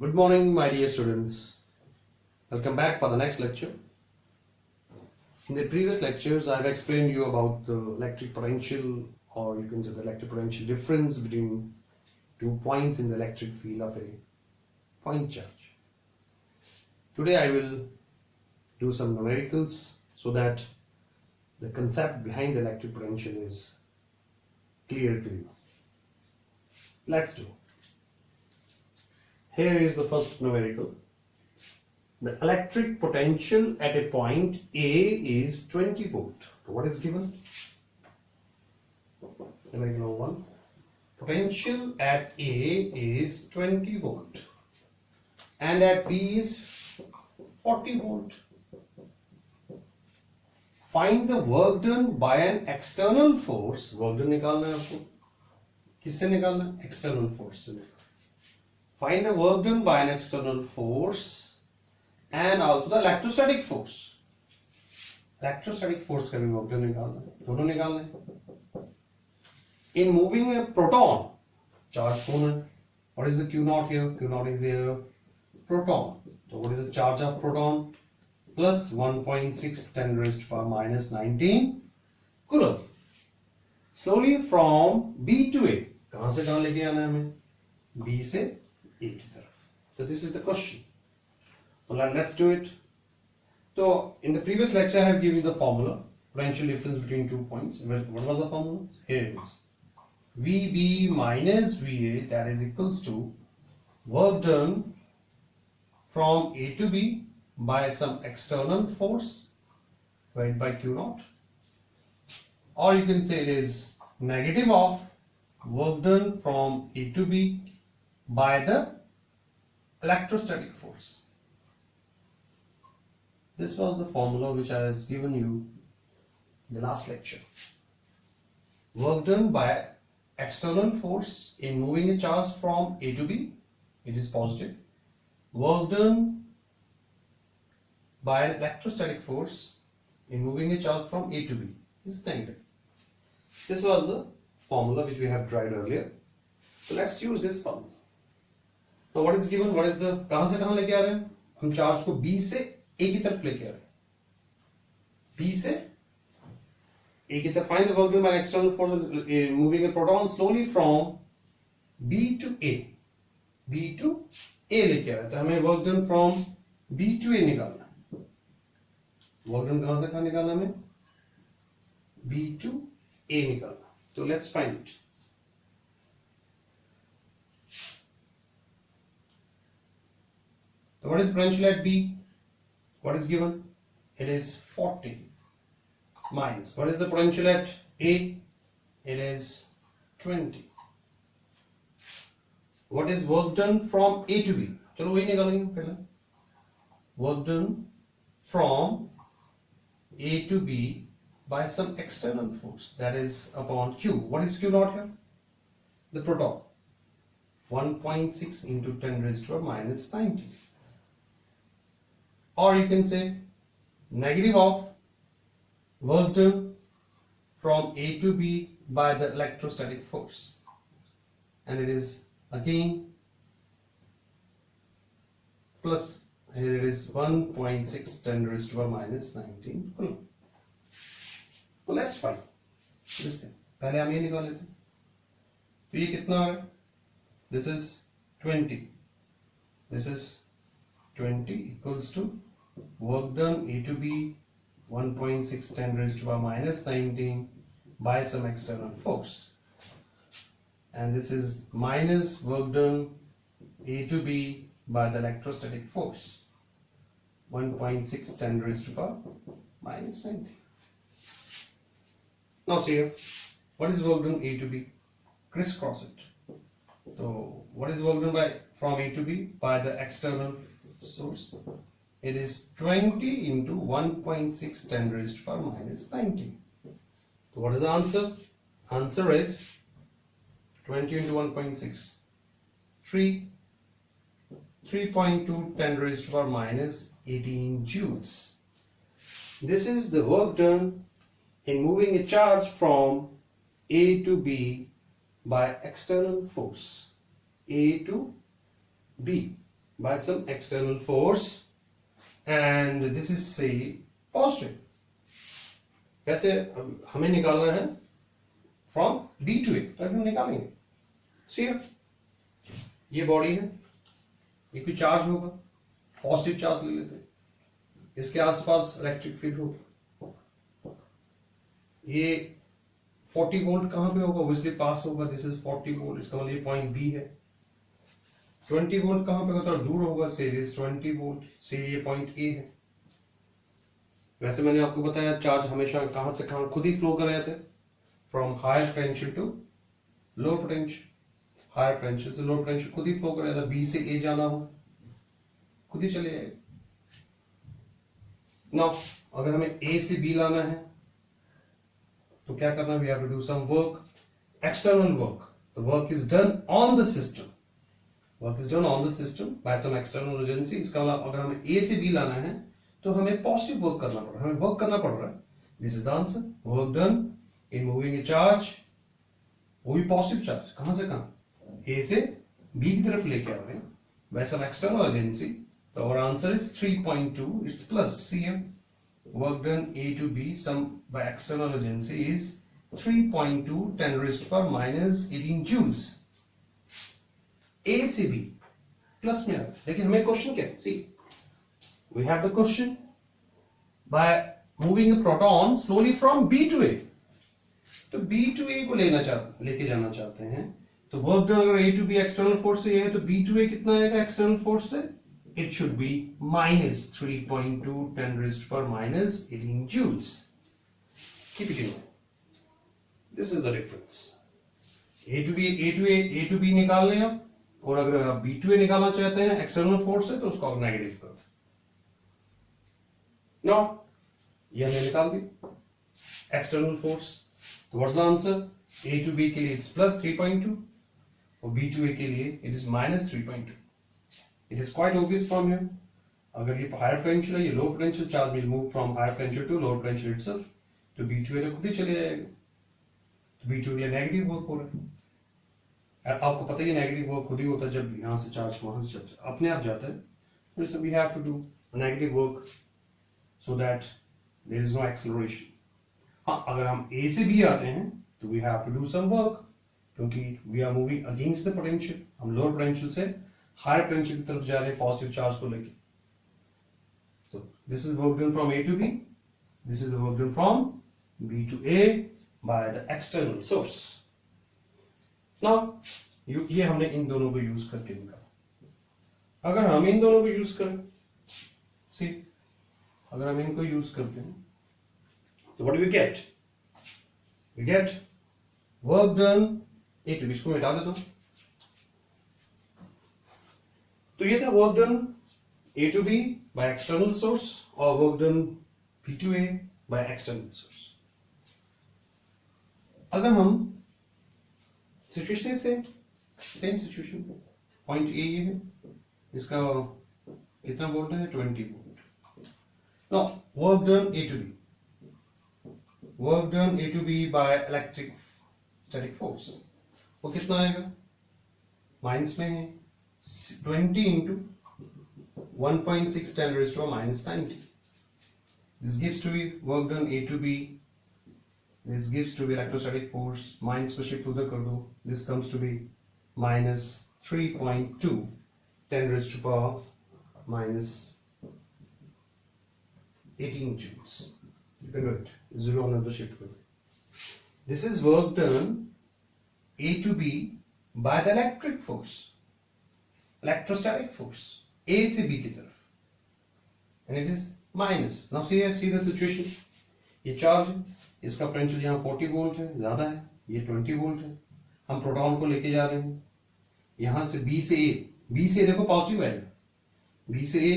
Good morning, my dear students. Welcome back for the next lecture. In the previous lectures, I have explained you about the electric potential, or you can say the electric potential difference between 2 points in the electric field of a point charge. Today I will do some numericals so that the concept behind the electric potential is clear to you. Let's do. Here is the first numerical. The electric potential at a point A is 20 volt. So what is given? Numerical 1. Potential at A is 20 volt and at B is 40 volt. Find the work done by an external force. Work done निकालना है आपको. किससे निकालना है? External force से निकालना. Find the work done by an external force and also the electrostatic force. Electrostatic force का भी work done निकालना है. दोनों निकालना है. In moving a proton, charge कौन है? What is the Q naught here? Q naught is here. Proton. So what is the charge of proton? Plus 1.6 10 raised to power minus 19 coulomb. Slowly from B to A. कहाँ से कहाँ लेके आना है हमें? B से A की तरफ. So this is the question. So let's do it. So in the previous lecture I have given you the formula, potential difference between 2 points. What was the formula? Here it is. VB minus VA, that is equals to work done from A to B by some external force divided by Q naught, or you can say it is negative of work done from A to B by the electrostatic force. This was the formula which I has given you in the last lecture. Work done by external force in moving a charge from A to B, it is positive. Work done by an electrostatic force in moving a charge from A to B is negative. This was the formula which we have tried earlier. So let's use this formula. Now what is given? What is the कहाँ से कहाँ लेके आ रहे हैं? हम charge को B से A की तरफ लेके आ रहे हैं. B से A की तरफ. Find the work done by an external force in moving a proton slowly from B to A. B to A लेके आ रहे हैं. तो हमें work done from B to A निकालना है. Work done कहाँ से कहाँ निकालना है हमें? B to A निकालना. So let's find it. So what is potential at B? What is given? It is 40 minus. What is the potential at A? It is 20. What is work done from A to B? चलो वही निकालेंगे पहले. Work done from A to B by some external force, that is upon Q. What is Q naught here? The proton. 1.6 into 10 raised to a minus 19. Or you can say negative of work done from A to B by the electrostatic force, and it is again plus, here it is 1.6 10 raised to a minus 19 coulomb. So let's find this thing. पहले हम ये निकाल लेते हैं. तो ये कितना आ रहा है? This is 20. This is 20 equals to work done A to B 1.6 10 raised to power minus 19 by some external force, and this is minus work done A to B by the electrostatic force 1.6 10 raised to power minus 19. Now see here, what is work done A to B? Crisscross it. So what is work done from A to B by the external source? It is 20 into 1.6 10 raised to power minus 19. So what is the answer? Answer is 20 into 1.6. 3.2 10 raised to power minus 18 joules. This is the work done in moving a charge from A to B by external force. A to B. by some external force and this is say positive. कैसे हमें निकालना है from B to A, तो हम निकालेंगे. See ये body है, ये कोई चार्ज होगा, पॉजिटिव चार्ज ले लेते हैं, इसके आसपास इलेक्ट्रिक फील्ड होगा. ये 40 वोल्ट कहां पे होगा, ऑब्वियसली पास होगा. दिस इज 40 वोल्ट, इसका मतलब ये पॉइंट बी है. 20 वोल्ट कहां पे होगा, तो दूर होगा, से दिस 20 वोल्ट, से ये पॉइंट ए है. वैसे मैंने आपको बताया चार्ज हमेशा कहां से कहां खुद ही फ्लो कर रहे थे, from higher potential to low potential. Higher potential से लो पोटेंशियल खुद ही फ्लो कर रहा था. बी से ए जाना हो खुद ही चले जाएगा. नाउ अगर हमें ए से बी लाना है तो क्या करना, we have to do some work, external work. The work is done on the system, work is done on the system by some external agency. इसका मतलब अगर हमें ए से बी लाना है तो हमें पॉजिटिव वर्क करना पड़ रहा है, हमें वर्क करना पड़ रहा है. This is the answer. Work done in moving A charge, वो भी पॉजिटिव चार्ज. कहां से कहां, ए से बी की तरफ लेके आ रहे हैं बाय सम एक्सटर्नल एजेंसी. तो our answer is 3.2. It's plus cm. Work done A to B some by external agency is 3.2 10 raised to power minus 18 joules. A से B प्लस में आ रहा है. लेकिन हमें क्वेश्चन क्या है, see we have the question by moving a proton slowly from B to A. तो B to A को लेके जाना चाहते हैं. तो वर्क डन अगर A to B external force से है तो B to A कितना आएगा एक्सटर्नल फोर्स से, it should be minus 3.2 10 raised to power minus 18 joules. Keep it in mind. This is the difference. A to B निकाल लें आप, और अगर आप B to A निकालना चाहते हैं एक्सटर्नल फोर्स से तो उसको आप नेगेटिव कर दें. Now ये हमने निकाल दी एक्सटर्नल फोर्स. तो what's the answer, A to B के लिए इट्स प्लस 3.2 और B to A के लिए it is minus 3.2. It is quite obvious from here. अगर ये हायर पोटेंशियल है, ये low potential, charge will move from higher potential to lower potential itself. तो B to A तो खुद ही चले जाएगा. तो B to A के लिए नेगेटिव वर्क हो रहा है. आपको पता ही है नेगेटिव वर्क खुद ही होता है जब यहाँ से चार्ज वहां से चार्ज अपने आप जाता है. So we have to do negative work so that there is no acceleration. हाँ, अगर हम A से B आते हैं तो we have to do some work, क्योंकि we are moving against the potential. हम लोअर पोटेंशियल से हायर पोटेंशियल की तरफ जा रहे हैं पॉजिटिव चार्ज को लेके. तो this is work done from A to B, this is work done from B to A by the external source. Now ये हमने इन दोनों को यूज करके निकाला. अगर हम इन दोनों को यूज करें, सी अगर हम इनको यूज करते हैं तो what do we get, we get work done A to B. इसको मिटा देता हूं. तो ये था work done A to B by external source और work done B to A by external source. अगर हम situation same situation, point A ये है, इसका कितना वोल्ट है, 20 volt. Now work done A to B, work done A to B by electrostatic force, वो कितना आएगा, माइनस में है 20 into 1.6 10 raised to minus 90. This gives to be work done A to B. This gives to be electrostatic force. Minus को shift उधर कर दो. This comes to be minus 3.2 10 raised to power minus 18 joules. You can do it. Zero another shift कर दो. This is work done A to B by the electric force. Electrostatic force A से B की तरफ, and it is minus. Now see the situation. ये charge है, इसका potential यहाँ 40 volt है, ज्यादा है, ये 20 वोल्ट है. हम प्रोटॉन को लेके जा रहे हैं यहां से B से A. B से देखो पॉजिटिव आएगा, B से A.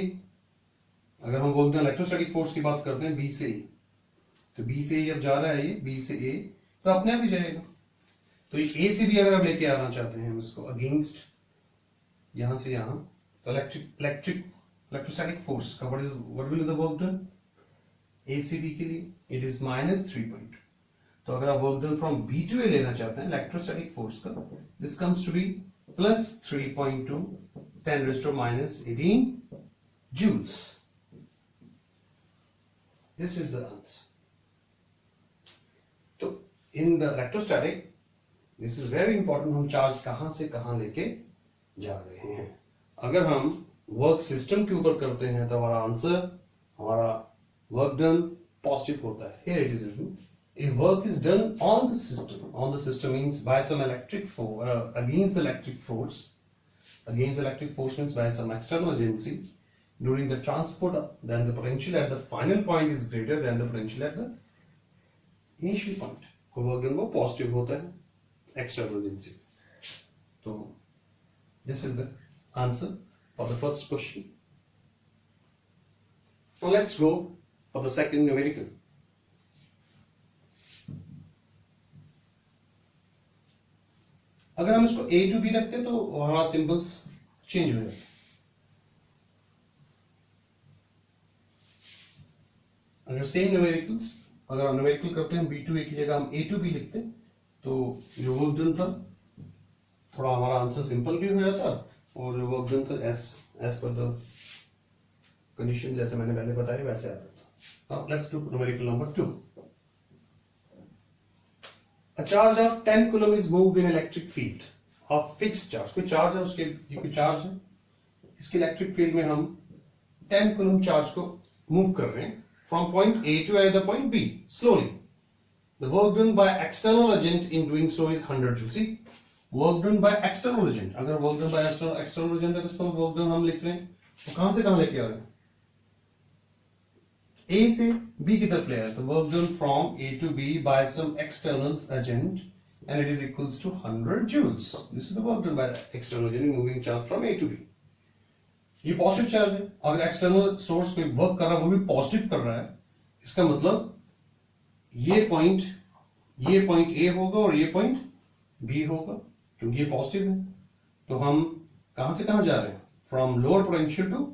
अगर हम बोलते हैं इलेक्ट्रोस्टैटिक फोर्स की बात करते हैं B से A, तो B से A जब जा रहा है ये B से A तो अपने आप ही जाएगा. तो ये A से B अगर आप लेके आना चाहते हैं हम इसको अगेंस्ट यहां से यहां, तो इलेक्ट्रोस्टैटिक फोर्स का what will the work done A से B के लिए, इट इज माइनस 3.2. तो अगर आप work done from B to A लेना चाहते हैं इलेक्ट्रोस्टैटिक फोर्स का, this comes to B plus 3.2 10 raised to minus 18 joules. This is the answer. तो in the electrostatic, this is very important. हम charge कहां से कहां लेके जा रहे हैं. अगर हम वर्क सिस्टम के ऊपर करते हैं तो हमारा आंसर, हमारा वर्क डन पॉजिटिव होता है. Here it is written, if work is done on the system means by some electric force, against the electric force. Against electric force means by some external agency during the transport, then the potential at the final point is greater than the potential at the initial point. और work done वो positive होता है external agency. तो this is the answer for the first question. Now let's go for the second numerical. अगर हम इसको a to b रखते तो हमारा सिंबल्स चेंज हो जाते. अगर सेम न्यूमेरिकल्स, अगर हम न्यूमेरिकल करते हैं b to a की जगह हम a to b लिखते तो जो वर्क डन था थोड़ा हमारा आंसर सिंपल भी हो जाता और जो वर्क डन था एज पर द कंडीशन जैसे मैंने पहले बताया वैसे आता था. Now let's do numerical number 2. A charge of 10 coulomb is moved in electric field of fixed charge. कोई चार्ज है, उसके ये कोई चार्ज है, इसके इलेक्ट्रिक फील्ड में हम 10 coulomb चार्ज को मूव कर रहे हैं from point A to either point B slowly. The work done by external agent in doing so is 100 joules. See, work done by external agent. अगर work done by external agent है तो इसको work done हम लिख रहे हैं तो कहां से कहां लेके आ रहे हैं? A से B की तरफ ले रहे हैं तो work done from A to B by some external agent and it is equals to 100 joules. This is the work done by the external agent moving charge from A to B. ये positive charge है. अगर external source कोई work कर रहा है वो भी positive कर रहा है, इसका मतलब ये पॉइंट A होगा और ये पॉइंट B होगा क्योंकि ये पॉजिटिव है. तो हम कहां से कहां जा रहे हैं? From lower potential to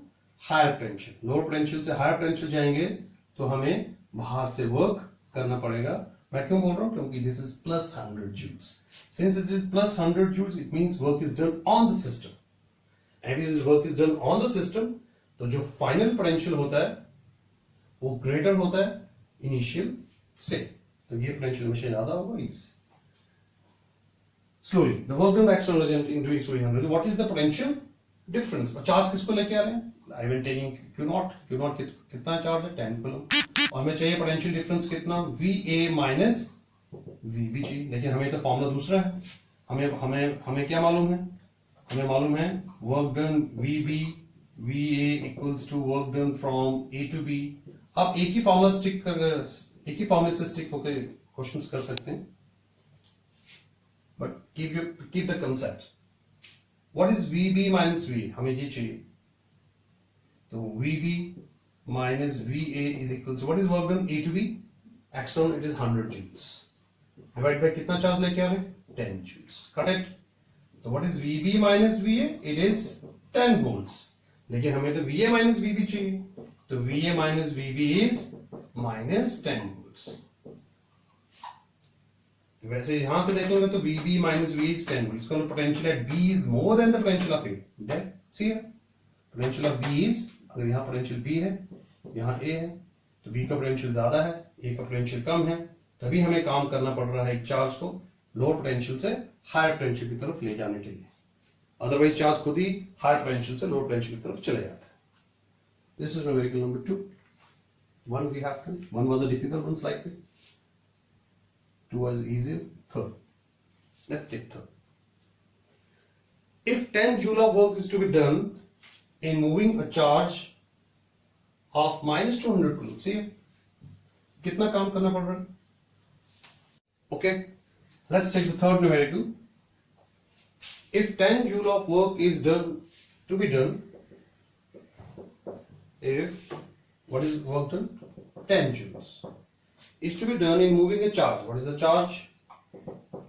higher potential. Lower potential से हायर पोटेंशियल जाएंगे तो हमें बाहर से वर्क करना पड़ेगा. मैं क्यों बोल रहा हूं? क्योंकि this is plus 100 joules. Since it is plus 100 joules, it means work is done on the system. And if this work is done on the system, तो जो फाइनल पोटेंशियल होता है वो ग्रेटर होता है इनिशियल से. तो ये पोटेंशियल हमेशा ज्यादा होगा इससे. Slowly, the work done by external agent in doing so is 100. What is the potential difference? और चार्ज किसको लेके आ रहे हैं? I will taking Q0 कितना चार्ज है? 10 coulomb. और हमें चाहिए पोटेंशियल डिफरेंस कितना? VA minus VB चाहिए. लेकिन हमें तो फॉर्मूला दूसरा है. हमें क्या मालूम है? हमें मालूम है work done VB VA equals to work done from A to B. आप एक ही फॉर्मूला से स्टिक होकर क्वेश्चंस कर सकते हैं. But keep the concept. What is VB minus VA? हमें ये चाहिए. तो VB minus VA is equal to what is work done A to B? External it is 100 joules. Divide by कितना चार्ज लेके आ रहे हैं? 10 joules. Got it? So what is VB minus VA? It is 10 volts. लेकिन हमें तो VA minus VB चाहिए. तो VA minus VB is minus 10 volts. वैसे यहां से देखेंगे तो VB minus VA is 10 volts. इसका potential at B is more than the potential of A. Then see here, potential of B is, अगर यहाँ potential B है, यहाँ A है, तो B का potential ज्यादा है, A का potential कम है, तभी हमें काम करना पड़ रहा है एक चार्ज को लोअर पोटेंशियल से हायर पोटेंशियल की तरफ ले जाने के लिए. अदरवाइज चार्ज खुद ही हायर पोटेंशियल से लोअर पोटेंशियल की तरफ चले जाता है. This is numerical number 2. One we have done. One was a difficult one slightly. 2 was easier. Third. Let's take third. If 10 joule of work is to be done in moving a charge of minus 200 coulomb. See, कितना काम करना पड़ रहा है? Okay. Let's take the third numerical. If 10 joule of work is to be done, if what is work done? 10 joules is to be done in moving a charge. What is the charge?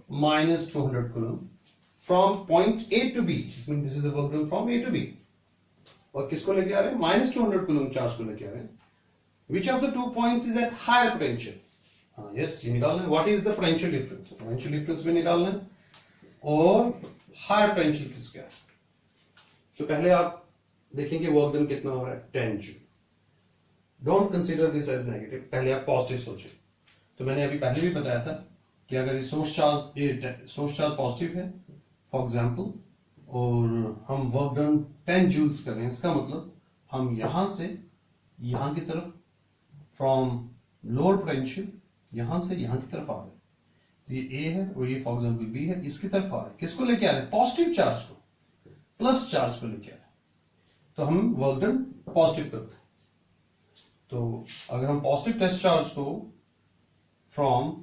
Minus 200 coulomb from point A to B. This means this is the work done from A to B. और किसको लेके आ रहे हैं? Minus 200 coulomb charge को लेके आ रहे हैं. Which of the 2 points is at higher potential? Yes, ये निकालना है. What is the potential difference? Potential difference भी निकालना है. और higher potential किसका है? तो पहले आप देखेंगे वर्क डन कितना हो रहा है 10 joule. Don't consider this as negative, पहले आप पॉजिटिव सोचें। तो मैंने अभी पहले भी बताया था कि अगर ये सोर्स चार्ज पॉजिटिव है फॉर एग्जांपल, और हम वर्क डन 10 जूल्स कर रहे हैं, इसका मतलब हम यहां से यहां की तरफ फ्रॉम लोअर पोटेंशियल यहां से यहां की तरफ आ रहे हैं। तो ये ए है और ये फॉर एग्जांपल बी है, इसकी तरफ आ रहे हैं। किसको लेके आ रहे हैं? पॉजिटिव चार्ज को, प्लस चार्ज को लेके आ रहे हैं। तो हम वर्क डन पॉजिटिव करते हैं। तो अगर हम पॉजिटिव टेस्ट चार्ज को फ्रॉम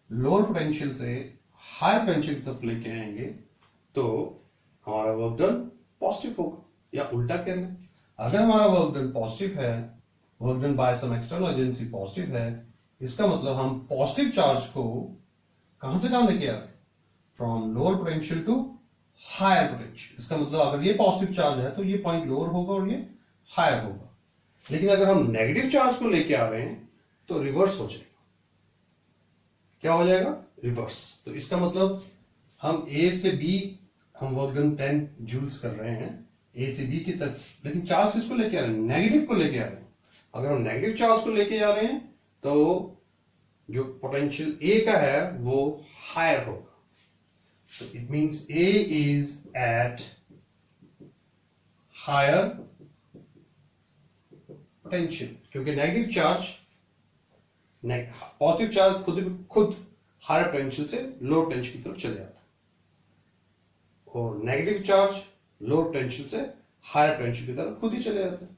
लोअर पोटेंशियल से हायर पोटेंशियल की तरफ लेके आएंगे तो हमारा वर्क डन पॉजिटिव होगा। या उल्टा कह लें, अगर हमारा वर्क डन पॉजिटिव है, work done by some external agency positive है, इसका मतलब हम पॉजिटिव चार्ज को कहां से कहां लेके आ रहे हैं? From lower potential to higher potential. इसका मतलब अगर ये पॉजिटिव चार्ज है तो ये पॉइंट लोअर होगा और ये हायर होगा। लेकिन अगर हम नेगेटिव चार्ज को लेके आ रहे हैं तो रिवर्स हो जाएगा। क्या हो जाएगा? रिवर्स। तो इसका मतलब हम ए से बी हम वर्क डन 10 जूल्स कर रहे हैं ए से बी की तरफ, लेकिन चार्ज किसको लेके आ रहे हैं? नेगेटिव को लेके आ रहे हैं। अगर हम नेगेटिव चार्ज को लेके जा रहे हैं तो जो पोटेंशियल ए का है वो हायर होगा। तो it means A is at higher potential, क्योंकि नेगेटिव चार्ज पॉजिटिव चार्ज खुद हायर पोटेंशियल से लोअर पोटेंशियल की तरफ चले जाता है, और नेगेटिव चार्ज लोअर पोटेंशियल से हायर पोटेंशियल की तरफ खुद ही चले जाते हैं।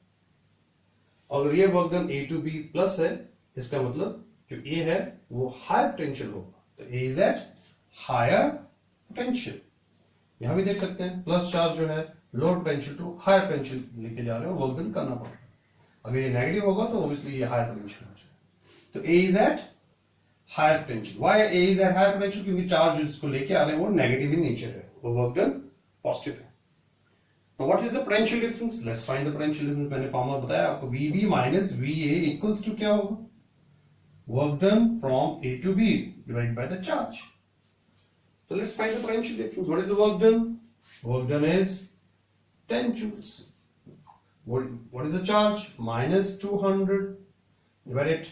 अगर ये work done A to B plus है, इसका मतलब जो ए है वो हायर पोटेंशियल होगा। तो A is at higher potential. यहां भी देख सकते हैं प्लस चार्ज जो है lower potential to higher potential लेके जा रहे हैं, वर्क डन करना पड़ रहा है। अगर ये नेगेटिव होगा तो ऑब्वियसली ये हायर पोटेंशियल हो जाएगा। तो A is at higher potential. Why A is at higher potential? क्योंकि चार्ज जिसको लेके आ रहे हैं वो नेगेटिव इन नेचर है, वो वर्क डन पॉजिटिव है। Now what is the potential difference? Let's find the potential difference. मैंने फॉर्मूला बताया आपको, VB minus VA equals to क्या होगा? Work done from A to B divided by the charge. So let's find the potential difference. What is the work done? Work done is 10 joules. What is the charge? Minus 200 divided.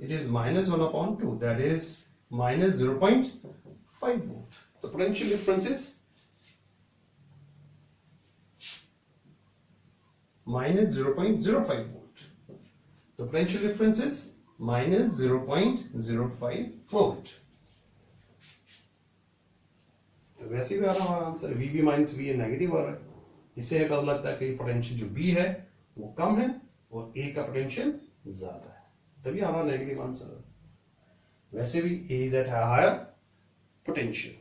It is minus 1 upon 2. That is minus 0.5 volt. The potential difference is minus 0.05 volt. The potential difference is minus 0.05 volt. तो वैसे भी आ रहा हमारा answer VB minus VA negative आ रहा है। इससे पता लगता है कि पोटेंशियल जो B है वो कम है और A का पोटेंशियल ज्यादा है, तभी हमारा नेगेटिव आंसर है। वैसे भी A is at higher potential.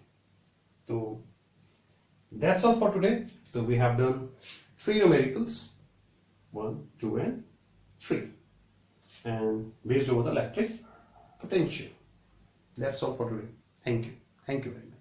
तो that's all for today. So we have done 3 numericals, 1, 2 and 3, and based over the electric potential. That's all for today. Thank you very much.